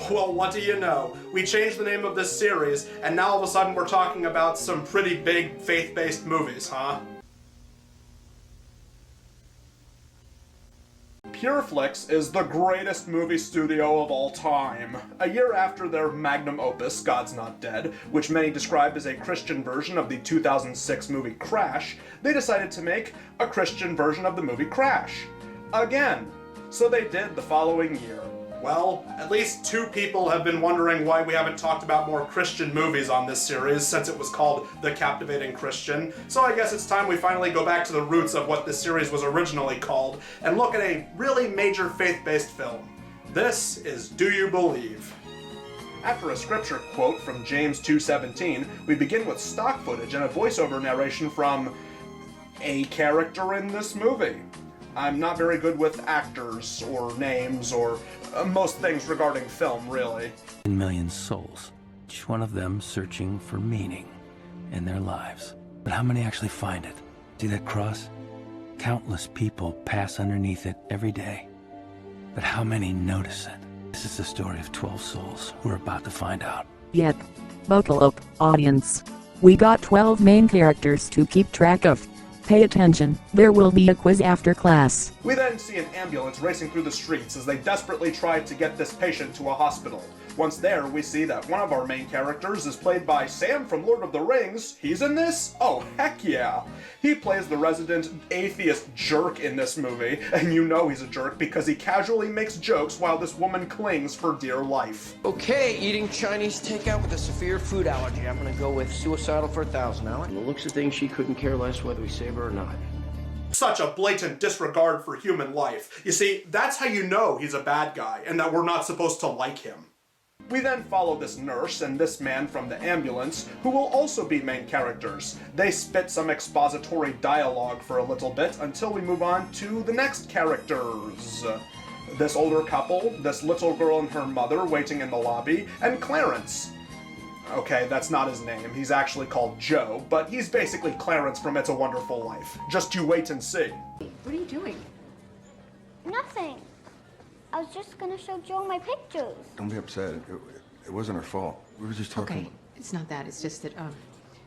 Well, what do you know? We changed the name of this series, and now all of a sudden we're talking about some pretty big faith-based movies, huh? Pure Flix is the greatest movie studio of all time. A year after their magnum opus, God's Not Dead, which many describe as a Christian version of the 2006 movie Crash, they decided to make a Christian version of the movie Crash. Again. So they did the following year. Well, at least 2 people have been wondering why we haven't talked about more Christian movies on this series since it was called The Captivating Christian, so I guess it's time we finally go back to the roots of what this series was originally called and look at a really major faith-based film. This is Do You Believe? After a scripture quote from James 2:17, we begin with stock footage and a voiceover narration from a character in this movie. I'm not very good with actors, or names, or most things regarding film, really. Million souls, each one of them searching for meaning in their lives. But how many actually find it? See that cross? Countless people pass underneath it every day. But how many notice it? This is the story of 12 souls who are about to find out. Yep. Buckle up, audience. We got 12 main characters to keep track of. Pay attention, there will be a quiz after class. We then see an ambulance racing through the streets as they desperately try to get this patient to a hospital. Once there, we see that one of our main characters is played by Sam from Lord of the Rings. He's in this? Oh, heck yeah! He plays the resident atheist jerk in this movie, and you know he's a jerk because he casually makes jokes while this woman clings for dear life. Okay, eating Chinese takeout with a severe food allergy. I'm gonna go with suicidal for 1,000, Alan. From the looks of things, she couldn't care less whether we save her or not. Such a blatant disregard for human life. You see, that's how you know he's a bad guy, and that we're not supposed to like him. We then follow this nurse and this man from the ambulance, who will also be main characters. They spit some expository dialogue for a little bit until we move on to the next characters. This older couple, this little girl and her mother waiting in the lobby, and Clarence. Okay, that's not his name. He's actually called Joe, but he's basically Clarence from It's a Wonderful Life. Just you wait and see. What are you doing? Nothing. I was just gonna show Joe my pictures. Don't be upset. It wasn't her fault. We were just talking. Okay, it's not that. It's just that,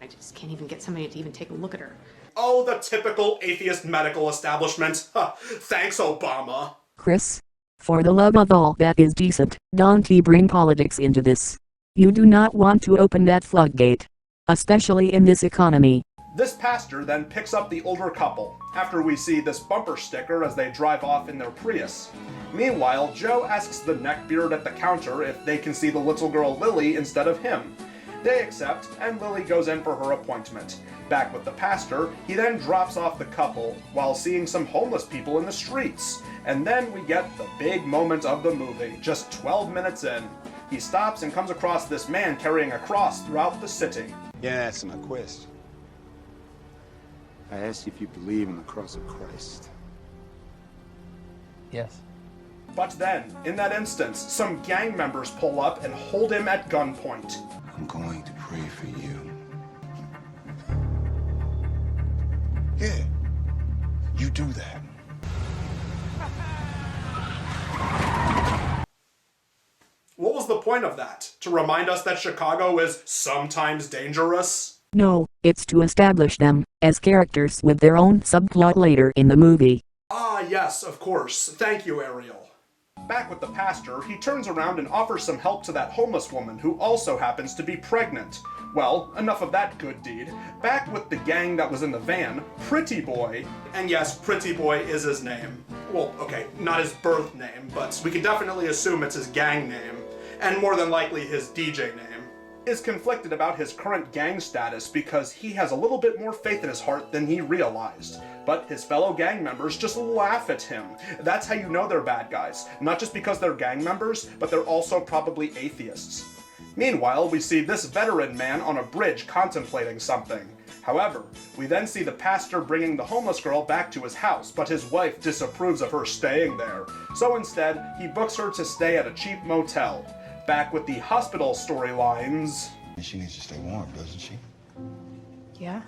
I just can't even get somebody to even take a look at her. Oh, the typical atheist medical establishment. Thanks, Obama. Chris, for the love of all that is decent, don't bring politics into this. You do not want to open that floodgate. Especially in this economy. This pastor then picks up the older couple, after we see this bumper sticker as they drive off in their Prius. Meanwhile, Joe asks the neckbeard at the counter if they can see the little girl Lily instead of him. They accept, and Lily goes in for her appointment. Back with the pastor, he then drops off the couple, while seeing some homeless people in the streets. And then we get the big moment of the movie, just 12 minutes in. He stops and comes across this man carrying a cross throughout the city. Yeah, that's my question. I asked you if you believe in the cross of Christ. Yes. But then, in that instance, some gang members pull up and hold him at gunpoint. I'm going to pray for you. Yeah, you do that. What was the point of that? To remind us that Chicago is sometimes dangerous? No, it's to establish them as characters with their own subplot later in the movie. Ah, yes, of course. Thank you, Ariel. Back with the pastor, he turns around and offers some help to that homeless woman who also happens to be pregnant. Well, enough of that good deed. Back with the gang that was in the van, Pretty Boy. And yes, Pretty Boy is his name. Well, okay, not his birth name, but we can definitely assume it's his gang name. And more than likely his DJ name. Is conflicted about his current gang status because he has a little bit more faith in his heart than he realized. But his fellow gang members just laugh at him. That's how you know they're bad guys. Not just because they're gang members, but they're also probably atheists. Meanwhile, we see this veteran man on a bridge contemplating something. However, we then see the pastor bringing the homeless girl back to his house, but his wife disapproves of her staying there. So instead, he books her to stay at a cheap motel. Back with the hospital storylines. She needs to stay warm, doesn't she? Yeah?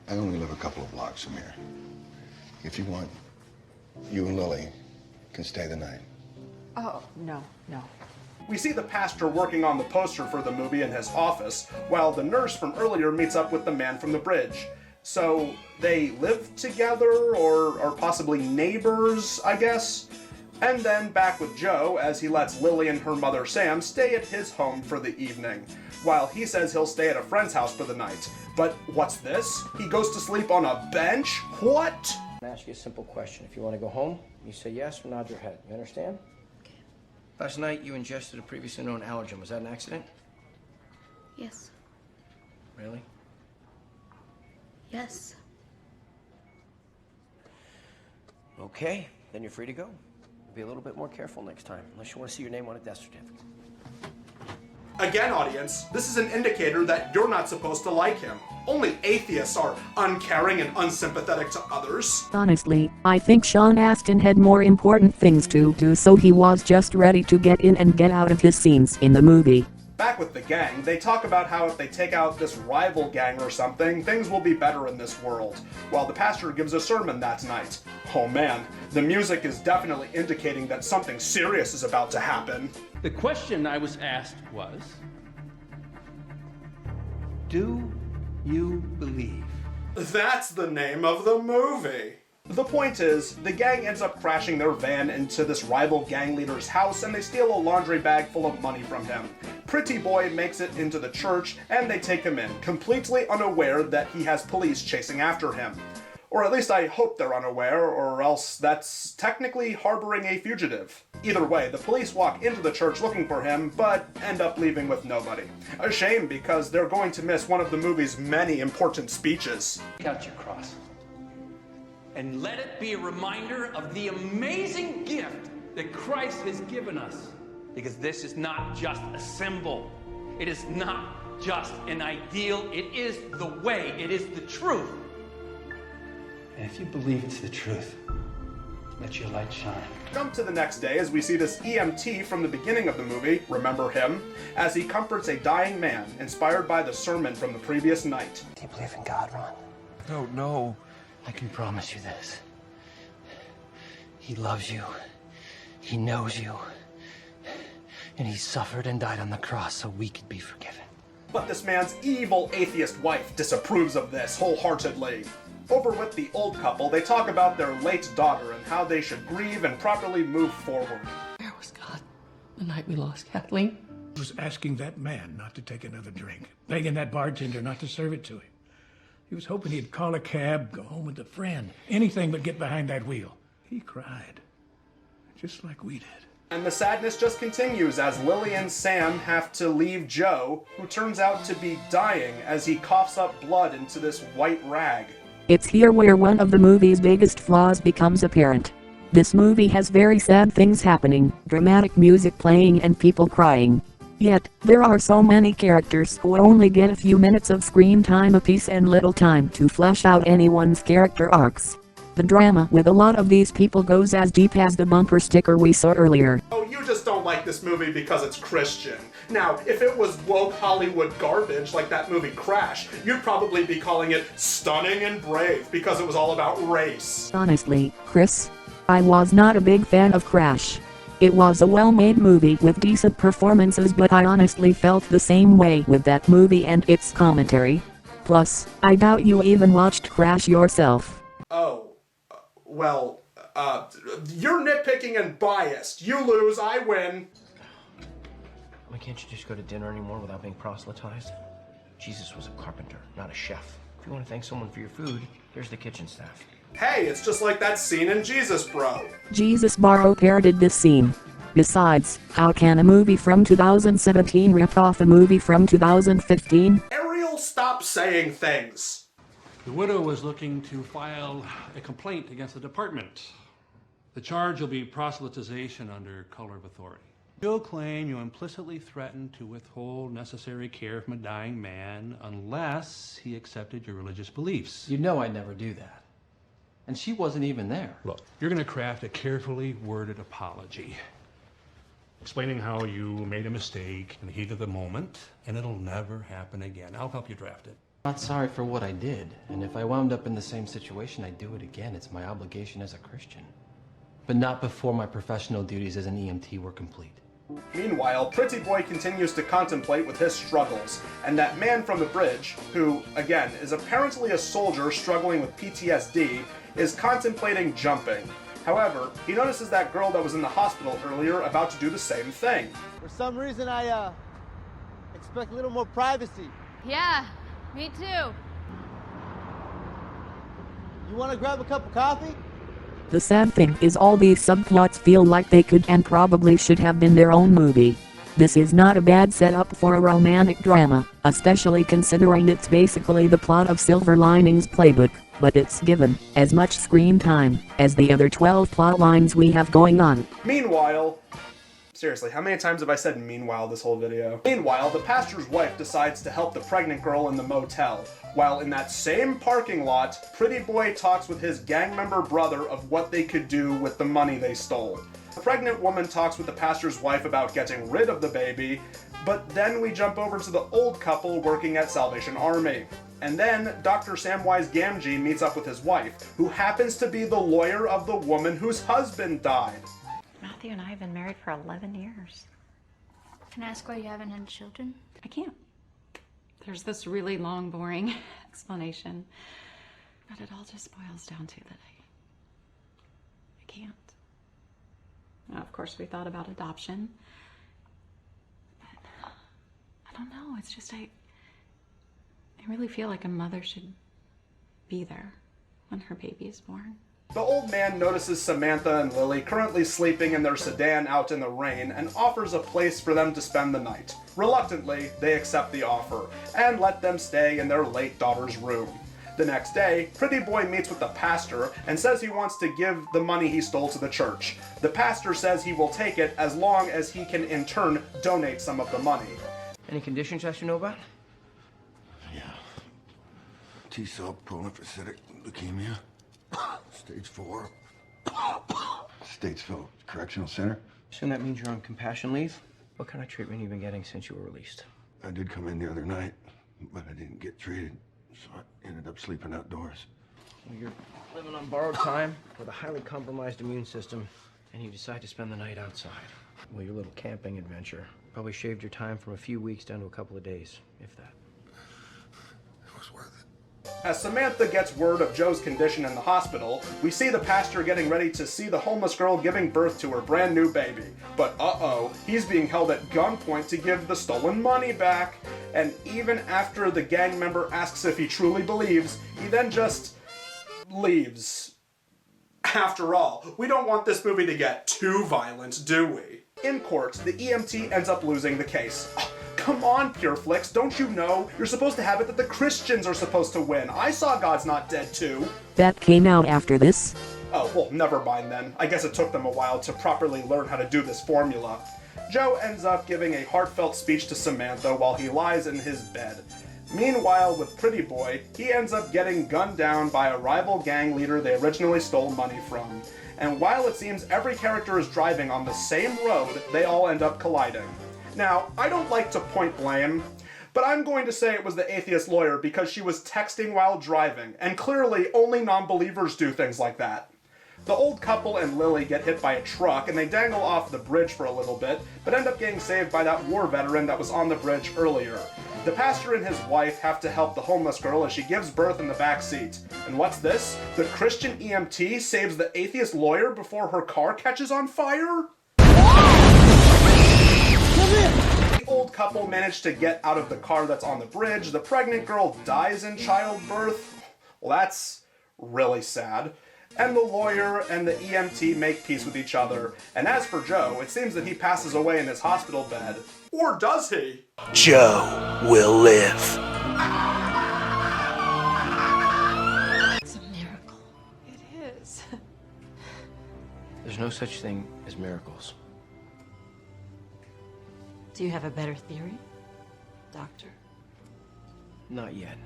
I only live a couple of blocks from here. If you want, you and Lily can stay the night. Oh, no. We see the pastor working on the poster for the movie in his office, while the nurse from earlier meets up with the man from the bridge. So, they live together, or are possibly neighbors, I guess? And then back with Joe, as he lets Lily and her mother Sam stay at his home for the evening, while he says he'll stay at a friend's house for the night. But what's this? He goes to sleep on a bench? What? I'm gonna ask you a simple question. If you want to go home, you say yes or nod your head. You understand? Okay. Last night, you ingested a previously known allergen. Was that an accident? Yes. Really? Yes. Okay, then you're free to go. Be a little bit more careful next time, unless you want to see your name on a death certificate. Again, audience, this is an indicator that you're not supposed to like him. Only atheists are uncaring and unsympathetic to others. Honestly, I think Sean Astin had more important things to do, so he was just ready to get in and get out of his scenes in the movie. Back with the gang, they talk about how if they take out this rival gang or something, things will be better in this world, while the pastor gives a sermon that night. Oh man, the music is definitely indicating that something serious is about to happen. The question I was asked was, do you believe? That's the name of the movie. The point is, the gang ends up crashing their van into this rival gang leader's house and they steal a laundry bag full of money from him. Pretty Boy makes it into the church and they take him in, completely unaware that he has police chasing after him. Or at least I hope they're unaware, or else that's technically harboring a fugitive. Either way, the police walk into the church looking for him, but end up leaving with nobody. A shame, because they're going to miss one of the movie's many important speeches. Take out your cross. And let it be a reminder of the amazing gift that Christ has given us. Because this is not just a symbol. It is not just an ideal. It is the way. It is the truth. And if you believe it's the truth, let your light shine. Jump to the next day as we see this EMT from the beginning of the movie, remember him, as he comforts a dying man, inspired by the sermon from the previous night. Do you believe in God, Ron? Don't know. I can promise you this. He loves you. He knows you. And he suffered and died on the cross so we could be forgiven. But this man's evil atheist wife disapproves of this wholeheartedly. Over with the old couple, they talk about their late daughter and how they should grieve and properly move forward. Where was God the night we lost Kathleen? He was asking that man not to take another drink, begging that bartender not to serve it to him. He was hoping he'd call a cab, go home with a friend, anything but get behind that wheel. He cried, just like we did. And the sadness just continues as Lily and Sam have to leave Joe, who turns out to be dying as he coughs up blood into this white rag. It's here where one of the movie's biggest flaws becomes apparent. This movie has very sad things happening, dramatic music playing and people crying. Yet, there are so many characters who only get a few minutes of screen time apiece and little time to flesh out anyone's character arcs. The drama with a lot of these people goes as deep as the bumper sticker we saw earlier. Oh, you just don't like this movie because it's Christian. Now, if it was woke Hollywood garbage like that movie Crash, you'd probably be calling it stunning and brave because it was all about race. Honestly, Chris, I was not a big fan of Crash. It was a well-made movie with decent performances, but I honestly felt the same way with that movie and its commentary. Plus, I doubt you even watched Crash yourself. Oh, you're nitpicking and biased. You lose, I win. Why can't you just go to dinner anymore without being proselytized? Jesus was a carpenter, not a chef. If you want to thank someone for your food, here's the kitchen staff. Hey, it's just like that scene in Jesus, bro. Jesus parodied this scene. Besides, how can a movie from 2017 rip off a movie from 2015? Ariel, stop saying things. The widow was looking to file a complaint against the department. The charge will be proselytization under color of authority. She'll claim you implicitly threatened to withhold necessary care from a dying man unless he accepted your religious beliefs. You know I'd never do that. And she wasn't even there. Look, you're going to craft a carefully worded apology, explaining how you made a mistake in the heat of the moment, and it'll never happen again. I'll help you draft it. I'm not sorry for what I did, and if I wound up in the same situation, I'd do it again. It's my obligation as a Christian. But not before my professional duties as an EMT were complete. Meanwhile, Pretty Boy continues to contemplate with his struggles, and that man from the bridge, who, again, is apparently a soldier struggling with PTSD, is contemplating jumping. However, he notices that girl that was in the hospital earlier about to do the same thing. For some reason, I expect a little more privacy. Yeah, me too. You want to grab a cup of coffee? The sad thing is all these subplots feel like they could and probably should have been their own movie. This is not a bad setup for a romantic drama, especially considering it's basically the plot of Silver Linings Playbook, but it's given as much screen time as the other 12 plot lines we have going on. Meanwhile, seriously, how many times have I said meanwhile this whole video? Meanwhile, the pastor's wife decides to help the pregnant girl in the motel, while in that same parking lot, Pretty Boy talks with his gang member brother of what they could do with the money they stole. The pregnant woman talks with the pastor's wife about getting rid of the baby, but then we jump over to the old couple working at Salvation Army. And then Dr. Samwise Gamgee meets up with his wife, who happens to be the lawyer of the woman whose husband died. Matthew and I have been married for 11 years. Can I ask why you haven't had children? I can't. There's this really long, boring explanation, but it all just boils down to that I can't. Now, of course, we thought about adoption, but I don't know. It's just I really feel like a mother should be there when her baby is born. The old man notices Samantha and Lily currently sleeping in their sedan out in the rain and offers a place for them to spend the night. Reluctantly, they accept the offer and let them stay in their late daughter's room. The next day, Pretty Boy meets with the pastor and says he wants to give the money he stole to the church. The pastor says he will take it as long as he can in turn donate some of the money. Any conditions I should know about? Yeah. T-cell proliferacytic leukemia. Stage 4. Statesville Correctional Center. Assume that means you're on compassion leave? What kind of treatment have you been getting since you were released? I did come in the other night, but I didn't get treated, so I ended up sleeping outdoors. Well, you're living on borrowed time with a highly compromised immune system, and you decide to spend the night outside. Well, your little camping adventure probably shaved your time from a few weeks down to a couple of days, if that. It was worth it. As Samantha gets word of Joe's condition in the hospital, we see the pastor getting ready to see the homeless girl giving birth to her brand new baby. But uh-oh, he's being held at gunpoint to give the stolen money back. And even after the gang member asks if he truly believes, he then just leaves. After all, we don't want this movie to get too violent, do we? In court, the EMT ends up losing the case. Come on, Pure Flix, don't you know? You're supposed to have it that the Christians are supposed to win. I saw God's Not Dead too. That came out after this. Oh, well, never mind then. I guess it took them a while to properly learn how to do this formula. Joe ends up giving a heartfelt speech to Samantha while he lies in his bed. Meanwhile, with Pretty Boy, he ends up getting gunned down by a rival gang leader they originally stole money from. And while it seems every character is driving on the same road, they all end up colliding. Now, I don't like to point blame, but I'm going to say it was the atheist lawyer because she was texting while driving, and clearly only non-believers do things like that. The old couple and Lily get hit by a truck and they dangle off the bridge for a little bit, but end up getting saved by that war veteran that was on the bridge earlier. The pastor and his wife have to help the homeless girl as she gives birth in the back seat. And what's this? The Christian EMT saves the atheist lawyer before her car catches on fire? The old couple managed to get out of the car that's on the bridge. The pregnant girl dies in childbirth. Well, that's really sad. And the lawyer and the EMT make peace with each other. And as for Joe, it seems that he passes away in his hospital bed. Or does he? Joe will live. It's a miracle. It is. There's no such thing as miracles. Do you have a better theory, Doctor? Not yet.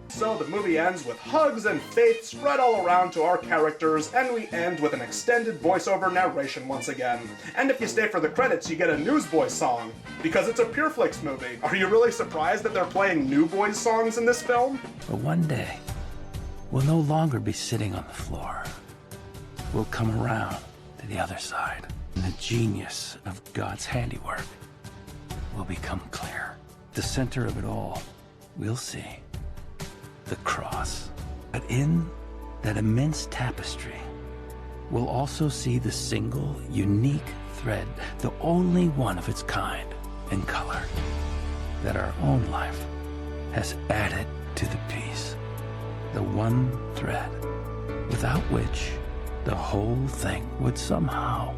So the movie ends with hugs and faith spread all around to our characters, and we end with an extended voiceover narration once again. And if you stay for the credits, you get a Newsboys song, because it's a Pure Flix movie. Are you really surprised that they're playing Newsboys songs in this film? But one day, we'll no longer be sitting on the floor. We'll come around to the other side. And the genius of God's handiwork will become clear. The center of it all, we'll see the cross. But in that immense tapestry, we'll also see the single, unique thread, the only one of its kind and color, that our own life has added to the piece. The one thread without which the whole thing would somehow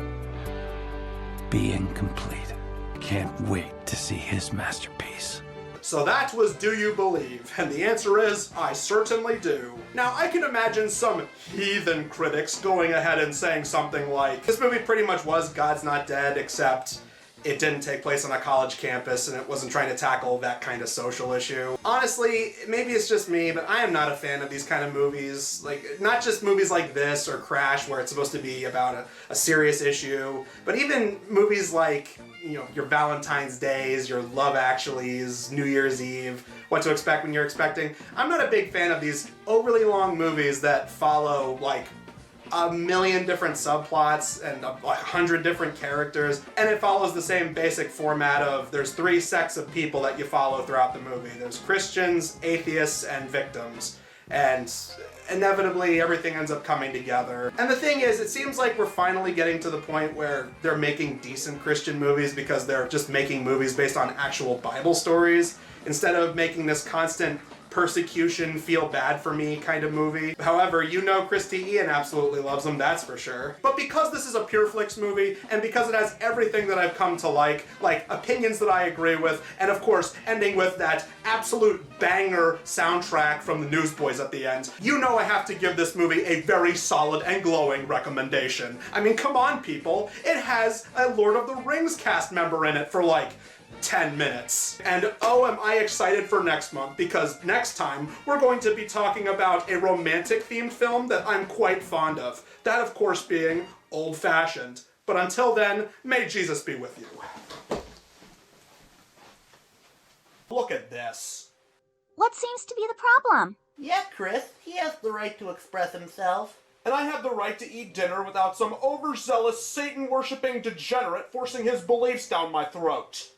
be incomplete. Can't wait to see his masterpiece. So that was Do You Believe? And the answer is, I certainly do. Now, I can imagine some heathen critics going ahead and saying something like, this movie pretty much was God's Not Dead, except it didn't take place on a college campus and it wasn't trying to tackle that kind of social issue. Honestly, maybe it's just me, but I am not a fan of these kind of movies. Like, not just movies like this or Crash, where it's supposed to be about a serious issue, but even movies like, you know, your Valentine's Days, your Love Actuallys, New Year's Eve, What to Expect When You're Expecting. I'm not a big fan of these overly long movies that follow, like, a million different subplots and 100 different characters, and it follows the same basic format of there's 3 sects of people that you follow throughout the movie. There's Christians, atheists, and victims. And inevitably everything ends up coming together. And the thing is, it seems like we're finally getting to the point where they're making decent Christian movies because they're just making movies based on actual Bible stories, instead of making this constant persecution, feel bad for me kind of movie. However, you know Christy Ian absolutely loves them, that's for sure. But because this is a Pure Flix movie, and because it has everything that I've come to like opinions that I agree with, and of course, ending with that absolute banger soundtrack from the Newsboys at the end, you know I have to give this movie a very solid and glowing recommendation. I mean, come on, people. It has a Lord of the Rings cast member in it for like 10 minutes. And oh, am I excited for next month, because next time we're going to be talking about a romantic themed film that I'm quite fond of. That, of course, being Old Fashioned. But until then, may Jesus be with you. Look at this. What seems to be the problem? Yeah, Chris, he has the right to express himself. And I have the right to eat dinner without some overzealous, Satan-worshipping degenerate forcing his beliefs down my throat.